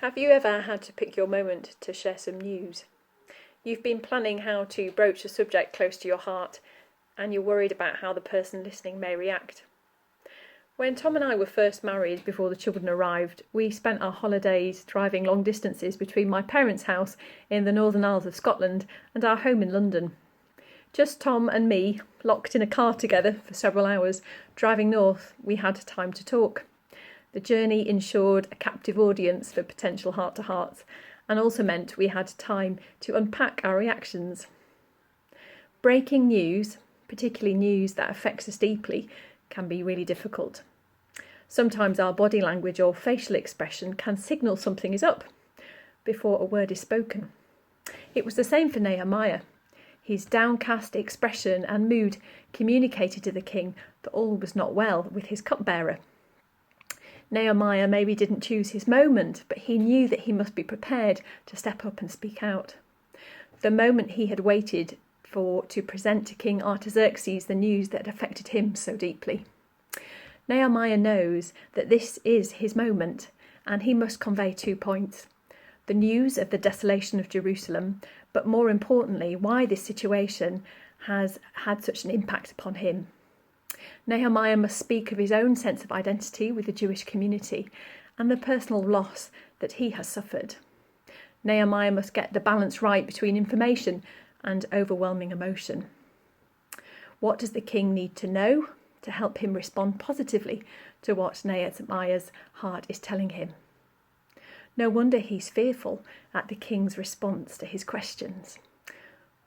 Have you ever had to pick your moment to share some news? You've been planning how to broach a subject close to your heart, and you're worried about how the person listening may react. When Tom and I were first married before the children arrived, we spent our holidays driving long distances between my parents' house in the Northern Isles of Scotland and our home in London. Just Tom and me, locked in a car together for several hours, driving north, we had time to talk. The journey ensured a captive audience for potential heart-to-hearts, and also meant we had time to unpack our reactions. Breaking news, particularly news that affects us deeply, can be really difficult. Sometimes our body language or facial expression can signal something is up before a word is spoken. It was the same for Nehemiah. His downcast expression and mood communicated to the king that all was not well with his cupbearer. Nehemiah maybe didn't choose his moment, but he knew that he must be prepared to step up and speak out. The moment he had waited for to present to King Artaxerxes the news that affected him so deeply. Nehemiah knows that this is his moment, and he must convey 2 points. The news of the desolation of Jerusalem, but more importantly, why this situation has had such an impact upon him. Nehemiah must speak of his own sense of identity with the Jewish community and the personal loss that he has suffered. Nehemiah must get the balance right between information and overwhelming emotion. What does the king need to know to help him respond positively to what Nehemiah's heart is telling him? No wonder he's fearful at the king's response to his questions.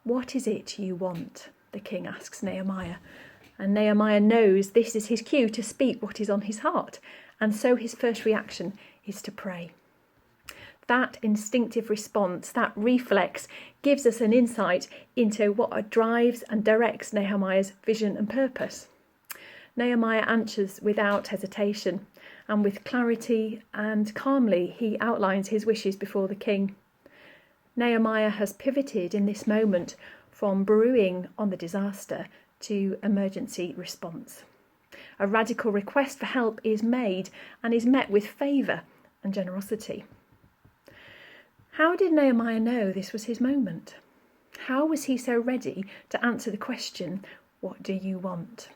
"What is it you want?" the king asks Nehemiah. And Nehemiah knows this is his cue to speak what is on his heart, and so his first reaction is to pray. That instinctive response, that reflex, gives us an insight into what drives and directs Nehemiah's vision and purpose. Nehemiah answers without hesitation, and with clarity and calmly he outlines his wishes before the king. Nehemiah has pivoted in this moment from brewing on the disaster to emergency response. A radical request for help is made and is met with favour and generosity. How did Nehemiah know this was his moment? How was he so ready to answer the question, "What do you want?"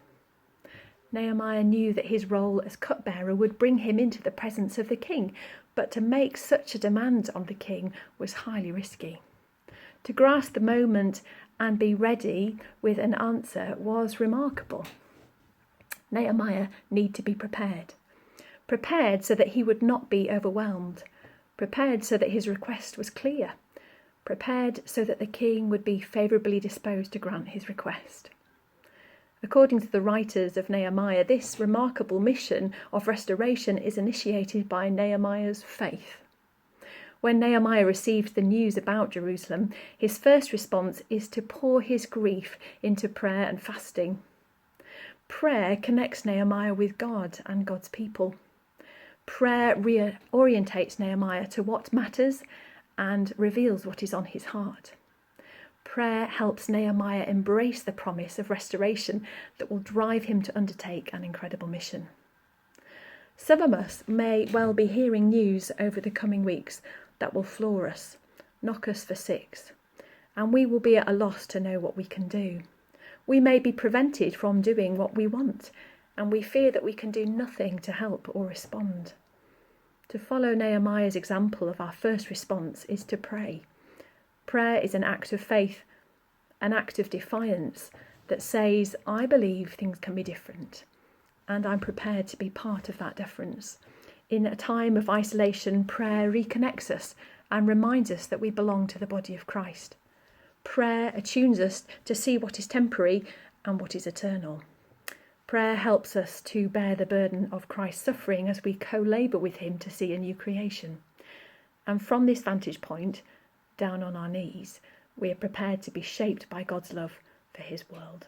Nehemiah knew that his role as cupbearer would bring him into the presence of the king, but to make such a demand on the king was highly risky. To grasp the moment and be ready with an answer was remarkable. Nehemiah needed to be prepared. Prepared so that he would not be overwhelmed. Prepared so that his request was clear. Prepared so that the king would be favourably disposed to grant his request. According to the writers of Nehemiah, this remarkable mission of restoration is initiated by Nehemiah's faith. When Nehemiah received the news about Jerusalem, his first response is to pour his grief into prayer and fasting. Prayer connects Nehemiah with God and God's people. Prayer reorientates Nehemiah to what matters and reveals what is on his heart. Prayer helps Nehemiah embrace the promise of restoration that will drive him to undertake an incredible mission. Some of us may well be hearing news over the coming weeks that will floor us, knock us for six, and we will be at a loss to know what we can do. We may be prevented from doing what we want, and we fear that we can do nothing to help or respond. To follow Nehemiah's example of our first response is to pray. Prayer is an act of faith, an act of defiance that says, "I believe things can be different, and I'm prepared to be part of that difference." In a time of isolation, prayer reconnects us and reminds us that we belong to the body of Christ. Prayer attunes us to see what is temporary and what is eternal. Prayer helps us to bear the burden of Christ's suffering as we co-labour with him to see a new creation. And from this vantage point, down on our knees, we are prepared to be shaped by God's love for his world.